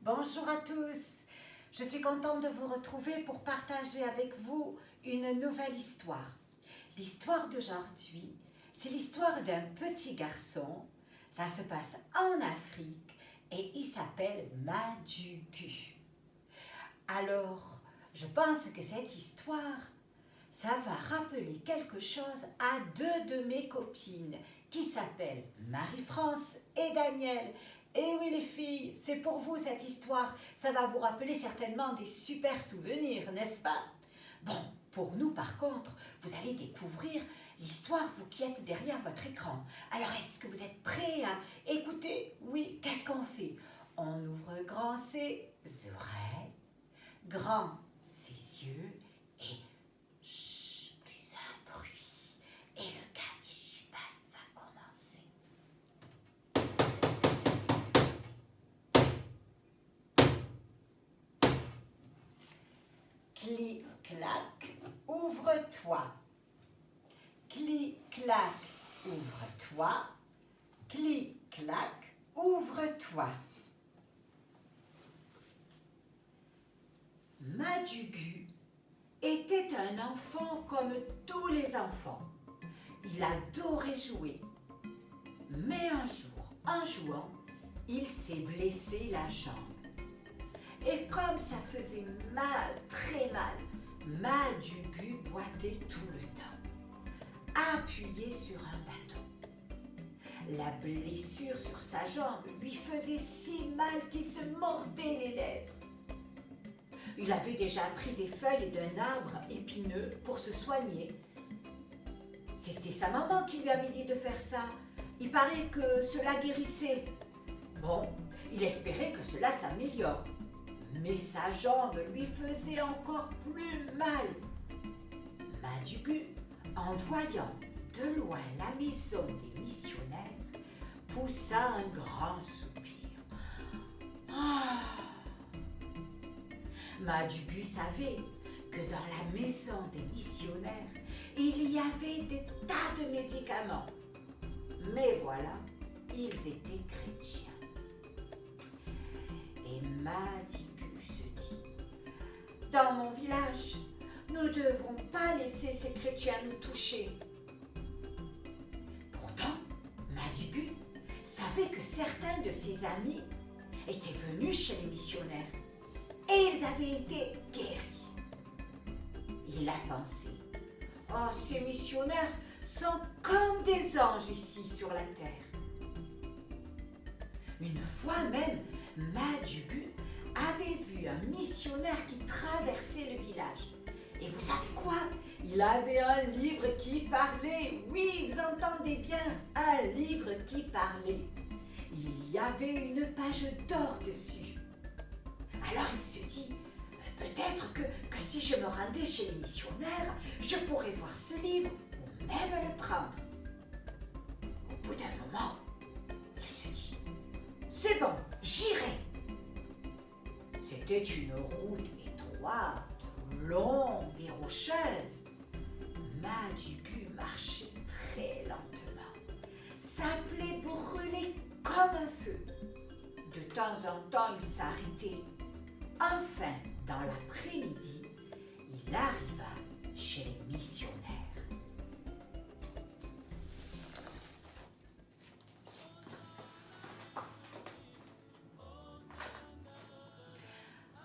Bonjour à tous, je suis contente de vous retrouver pour partager avec vous une nouvelle histoire. L'histoire d'aujourd'hui, c'est l'histoire d'un petit garçon, ça se passe en Afrique et il s'appelle Madugu. Alors, je pense que cette histoire, ça va rappeler quelque chose à deux de mes copines qui s'appellent Marie-France et Danielle. Et oui les filles, c'est pour vous cette histoire, ça va vous rappeler certainement des super souvenirs, n'est-ce pas? Bon, pour nous par contre, vous allez découvrir l'histoire, vous qui êtes derrière votre écran. Alors est-ce que vous êtes prêts à écouter? Oui, qu'est-ce qu'on fait? On ouvre grand ses oreilles, grand ses yeux et chut, plus un bruit. Et le Kamishibai va commencer. Clic-clac, ouvre-toi. Clic-clac, ouvre-toi. Clic-clac, ouvre-toi. Madugu était un enfant comme tous les enfants. Il adorait jouer. Mais un jour, en jouant, il s'est blessé la jambe. Et comme ça faisait mal, très mal, Madugu boitait tout le temps, appuyé sur un bâton. La blessure sur sa jambe lui faisait si mal qu'il se mordait les lèvres. Il avait déjà pris des feuilles d'un arbre épineux pour se soigner. C'était sa maman qui lui avait dit de faire ça. Il paraît que cela guérissait. Bon, il espérait que cela s'améliore. Mais sa jambe lui faisait encore plus mal. Madugu, en voyant de loin la maison des missionnaires, poussa un grand soupir. Ah! Madugu savait que dans la maison des missionnaires, il y avait des tas de médicaments. Mais voilà, ils étaient chrétiens. Et Madugu se dit, dans mon village, nous ne devrons pas laisser ces chrétiens nous toucher. Pourtant, Madugu savait que certains de ses amis étaient venus chez les missionnaires et ils avaient été guéris. Il a pensé, oh, ces missionnaires sont comme des anges ici sur la terre. Une fois même, Madugu avait vu un missionnaire qui traversait le village. Et vous savez quoi? Il avait un livre qui parlait. Oui, vous entendez bien, un livre qui parlait. Il y avait une page d'or dessus. Alors il se dit, peut-être que si je me rendais chez les missionnaires, je pourrais voir ce livre ou même le prendre. Au bout d'un moment, il se dit, c'est bon, j'irai. C'était une route étroite, longue et rocheuse. Madugu marchait très lentement. Sa plaie brûlait comme un feu. De temps en temps, il s'arrêtait. Enfin, dans l'après-midi, il arriva chez les missionnaires.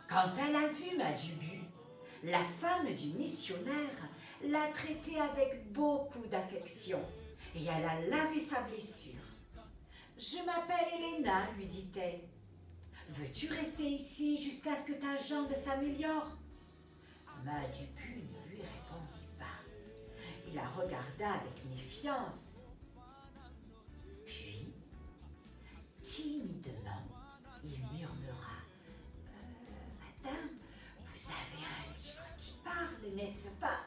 Quand elle a vu Madugu, la femme du missionnaire l'a traité avec beaucoup d'affection et elle a lavé sa blessure. « Je m'appelle Elena, lui dit-elle. Veux-tu rester ici jusqu'à ce que ta jambe s'améliore ?» Madugu ne lui répondit pas. Il la regarda avec méfiance. Puis, timidement, il murmura, Madame, vous avez un livre qui parle, n'est-ce pas?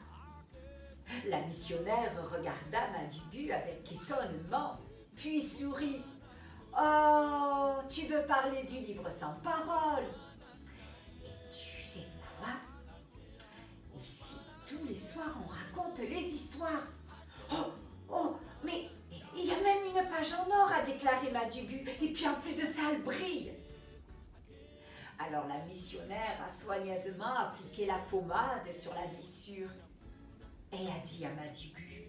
La missionnaire regarda Madugu avec étonnement, puis sourit. Oh, tu veux parler du livre sans parole? Et tu sais quoi? Ici, tous les soirs, on raconte les histoires. Oh, mais il y a même une page en or, a déclaré Madugu, et puis en plus de ça, elle brille. Alors la missionnaire a soigneusement appliqué la pommade sur la blessure et a dit à Madigu,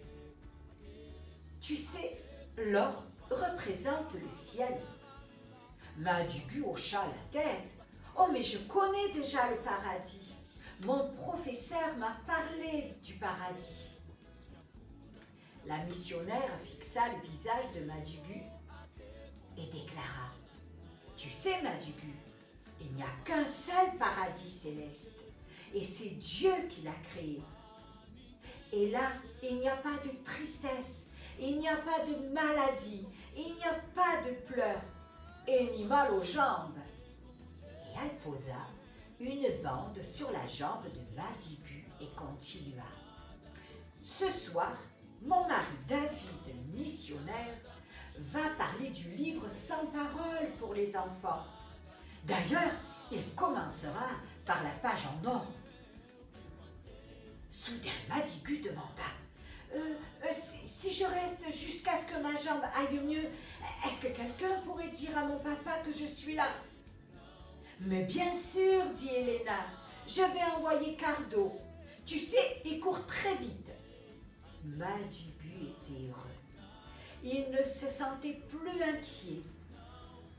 « Tu sais, l'or représente le ciel. » Madigu hocha la tête. « Oh, mais je connais déjà le paradis. Mon professeur m'a parlé du paradis. » La missionnaire fixa le visage de Madigu et déclara, « Tu sais, Madigu, il n'y a qu'un seul paradis céleste, et c'est Dieu qui l'a créé. Et là, il n'y a pas de tristesse, il n'y a pas de maladie, il n'y a pas de pleurs, et ni mal aux jambes. » Et elle posa une bande sur la jambe de Madigu et continua. « Ce soir, mon mari David, missionnaire, va parler du livre sans parole pour les enfants. D'ailleurs, il commencera par la page en or. » Soudain, Madigu demanda, si je reste jusqu'à ce que ma jambe aille mieux, est-ce que quelqu'un pourrait dire à mon papa que je suis là? » Mais bien sûr, dit Elena, je vais envoyer Cardo. Tu sais, il court très vite. Madigu était heureux. Il ne se sentait plus inquiet.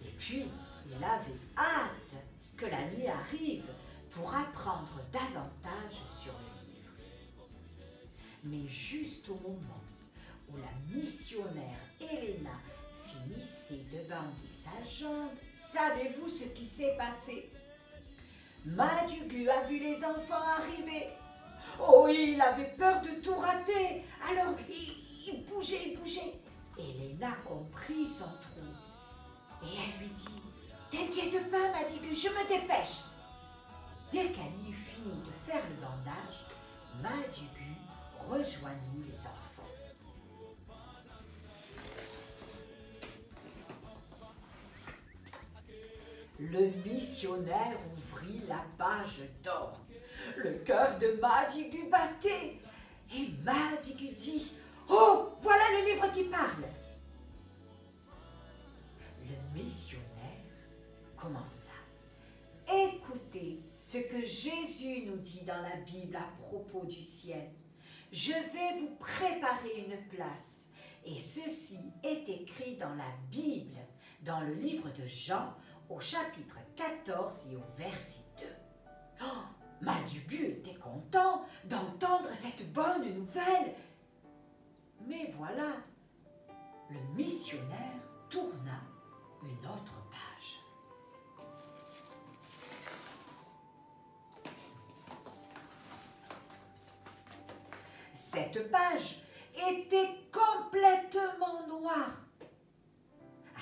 Et puis, il avait hâte que la nuit arrive pour apprendre davantage sur le livre. Mais juste au moment où la missionnaire Elena finissait de bander sa jambe, savez-vous ce qui s'est passé? Madigu a vu les enfants arriver. Oh, il avait peur de tout rater. Alors, il bougeait. Elena comprit son trou. Et elle lui dit, « T'inquiète pas, Madigu, je me dépêche. » Dès qu'elle eut fini de faire le bandage, Madigu rejoignit les enfants. Le missionnaire ouvrit la page d'or. Le cœur de Madigu battait. Et Madigu dit, « Oh, voilà le livre qui parle !» Le missionnaire commença. « Écoutez ce que Jésus nous dit dans la Bible à propos du ciel. Je vais vous préparer une place. » Et ceci est écrit dans la Bible, dans le livre de Jean, au chapitre 14 et au verset 2. Oh, Madigu était content d'entendre cette bonne nouvelle. Mais voilà, le missionnaire tourna une autre page. Cette page était complètement noire.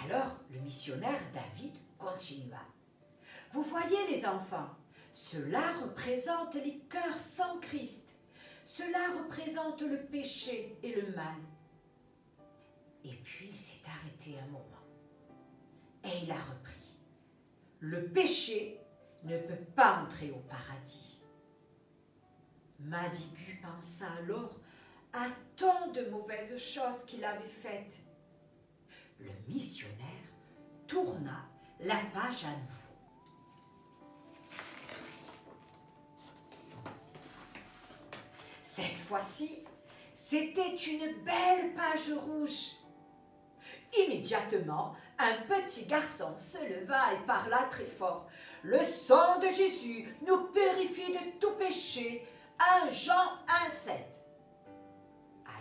Alors le missionnaire David continua. « Vous voyez les enfants, cela représente les cœurs sans Christ. Cela représente le péché et le mal. » Et puis il s'est arrêté un moment. Et il a repris. « Le péché ne peut pas entrer au paradis. » Madigu pensa alors à tant de mauvaises choses qu'il avait faites. Le missionnaire tourna la page à nouveau. Cette fois-ci, c'était une belle page rouge. Immédiatement, un petit garçon se leva et parla très fort. « Le sang de Jésus nous purifie de tout péché. 1 Jean 1,7. »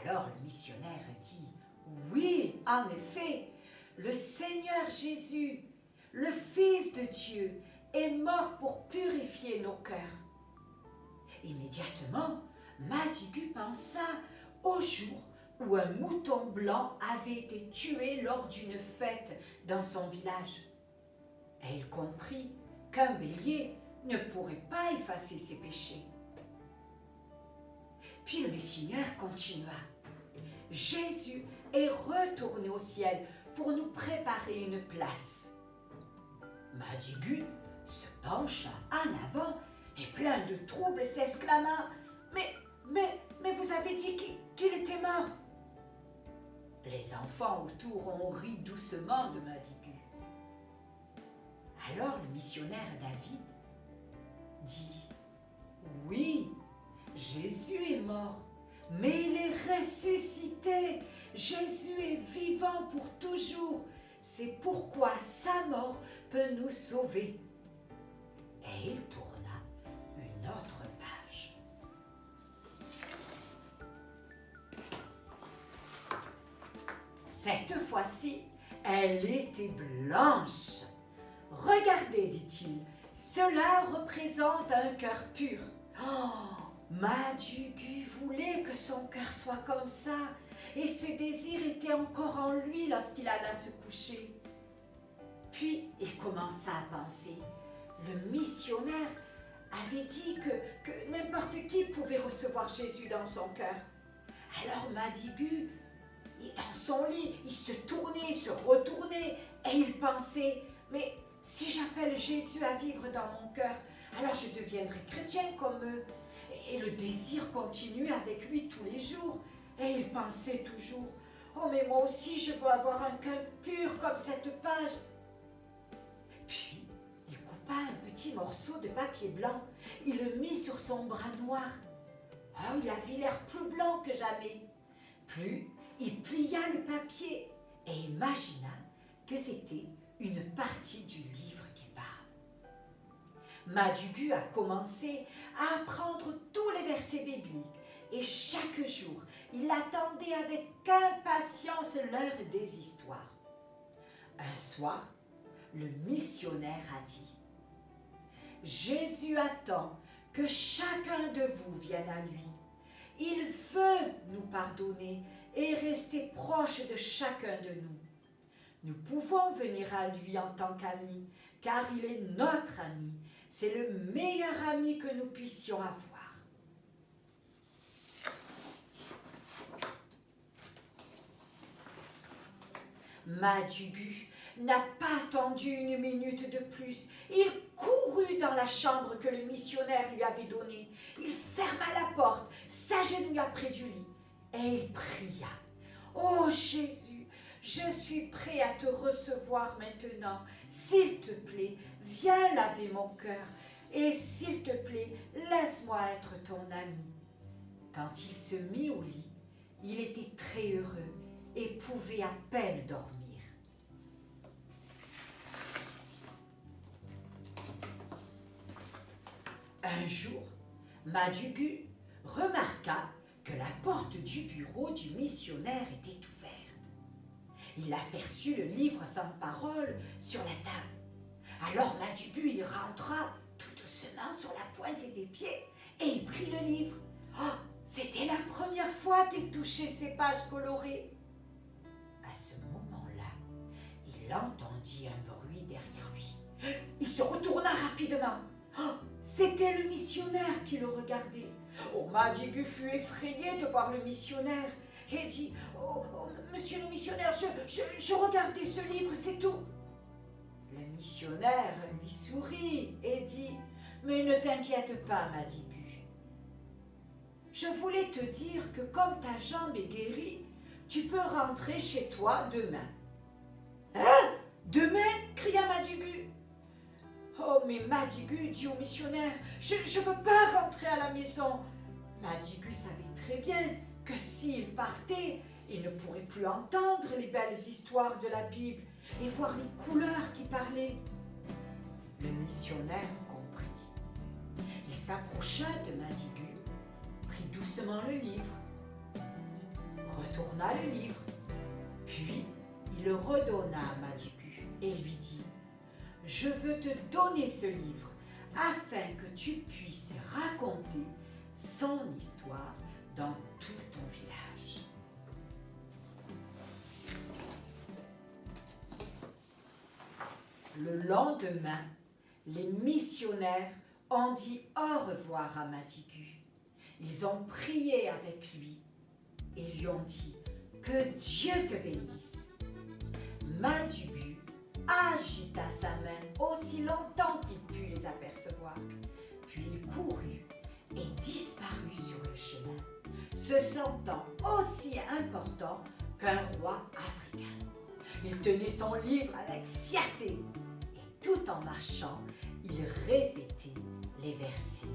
Alors le missionnaire dit, « Oui, en effet, le Seigneur Jésus, le Fils de Dieu, est mort pour purifier nos cœurs. » Immédiatement, Madigu pensa au jour où un mouton blanc avait été tué lors d'une fête dans son village. Et il comprit qu'un bélier ne pourrait pas effacer ses péchés. Puis le missionnaire continua. « Jésus est retourné au ciel pour nous préparer une place. » Madigu se pencha en avant et plein de trouble s'exclama. « Mais vous avez dit qu'il était mort !» Les enfants autour ont ri doucement de Madigu. Alors le missionnaire David dit, oui, Jésus est mort, mais il est ressuscité. Jésus est vivant pour toujours. C'est pourquoi sa mort peut nous sauver. Et il tourna une autre page. Cette fois-ci, elle était blanche. Regardez, dit-il, cela représente un cœur pur. Oh, Madugu voulait que son cœur soit comme ça, et ce désir était encore en lui lorsqu'il alla se coucher. Puis il commença à penser. Le missionnaire avait dit que n'importe qui pouvait recevoir Jésus dans son cœur. Alors Madigu, dans son lit, il se tournait, se retournait, et il pensait, mais si j'appelle Jésus à vivre dans mon cœur, alors je deviendrai chrétien comme eux. Et le désir continuait avec lui tous les jours. Et il pensait toujours, oh mais moi aussi je veux avoir un cœur pur comme cette page. Puis il coupa un petit morceau de papier blanc. Il le mit sur son bras noir. Oh, il avait l'air plus blanc que jamais. Puis il plia le papier et imagina que c'était une partie du livre qui parle. Madugu a commencé à apprendre tous les versets bibliques et chaque jour, il attendait avec impatience l'heure des histoires. Un soir, le missionnaire a dit, « Jésus attend que chacun de vous vienne à lui. Il veut nous pardonner et rester proche de chacun de nous. Nous pouvons venir à lui en tant qu'amis, car il est notre ami. C'est le meilleur ami que nous puissions avoir. » Madugu n'a pas attendu une minute de plus. Il courut dans la chambre que le missionnaire lui avait donnée. Il ferma la porte, s'agenouilla près du lit et il pria. « Oh Jésus, je suis prêt à te recevoir maintenant. S'il te plaît, viens laver mon cœur et s'il te plaît, laisse-moi être ton ami. » Quand il se mit au lit, il était très heureux et pouvait à peine dormir. Un jour, Madugu remarqua que la porte du bureau du missionnaire était ouverte. Il aperçut le livre sans parole sur la table. Alors Madugu y rentra tout doucement sur la pointe des pieds et il prit le livre. Oh, c'était la première fois qu'il touchait ces pages colorées. À ce moment-là, il entendit un bruit derrière lui. Il se retourna rapidement. Oh, c'était le missionnaire qui le regardait. Oh, Madugu fut effrayé de voir le missionnaire et dit, « Oh, monsieur le missionnaire, je regardais ce livre, c'est tout. » Le missionnaire lui sourit et dit, « Mais ne t'inquiète pas, Madugu. Je voulais te dire que comme ta jambe est guérie, tu peux rentrer chez toi demain. »« Hein? Demain ?» cria Madugu. « Oh, mais Madugu, dit au missionnaire, je ne veux pas rentrer à la maison. » Madugu savait très bien que s'il partait, il ne pourrait plus entendre les belles histoires de la Bible et voir les couleurs qui parlaient. Le missionnaire comprit. Il s'approcha de Madugu, prit doucement le livre, retourna le livre, puis il le redonna à Madugu et lui dit, « Je veux te donner ce livre afin que tu puisses raconter son histoire dans tout ton village. » Le lendemain, les missionnaires ont dit au revoir à Madugu. Ils ont prié avec lui et lui ont dit « Que Dieu te bénisse !» Madugu agita sa main aussi longtemps qu'il put les apercevoir. Puis il courut et disparut sur le chemin, se sentant aussi important qu'un roi africain. Il tenait son livre avec fierté et tout en marchant, il répétait les versets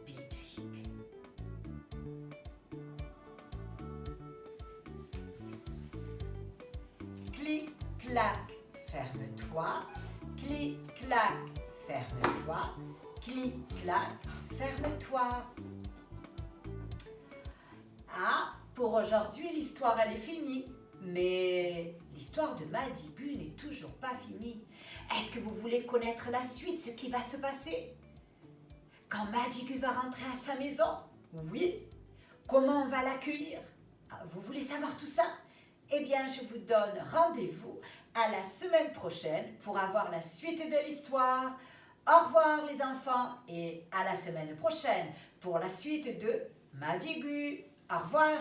bibliques. Clic, clac, ferme-toi. Clic, clac, ferme-toi. Clic, clac, ferme-toi. Ah, pour aujourd'hui, l'histoire, elle est finie. Mais l'histoire de Madigu n'est toujours pas finie. Est-ce que vous voulez connaître la suite, ce qui va se passer? Quand Madigu va rentrer à sa maison? Oui. Comment on va l'accueillir? Vous voulez savoir tout ça? Eh bien, je vous donne rendez-vous à la semaine prochaine pour avoir la suite de l'histoire. Au revoir les enfants et à la semaine prochaine pour la suite de Madigu. Au revoir.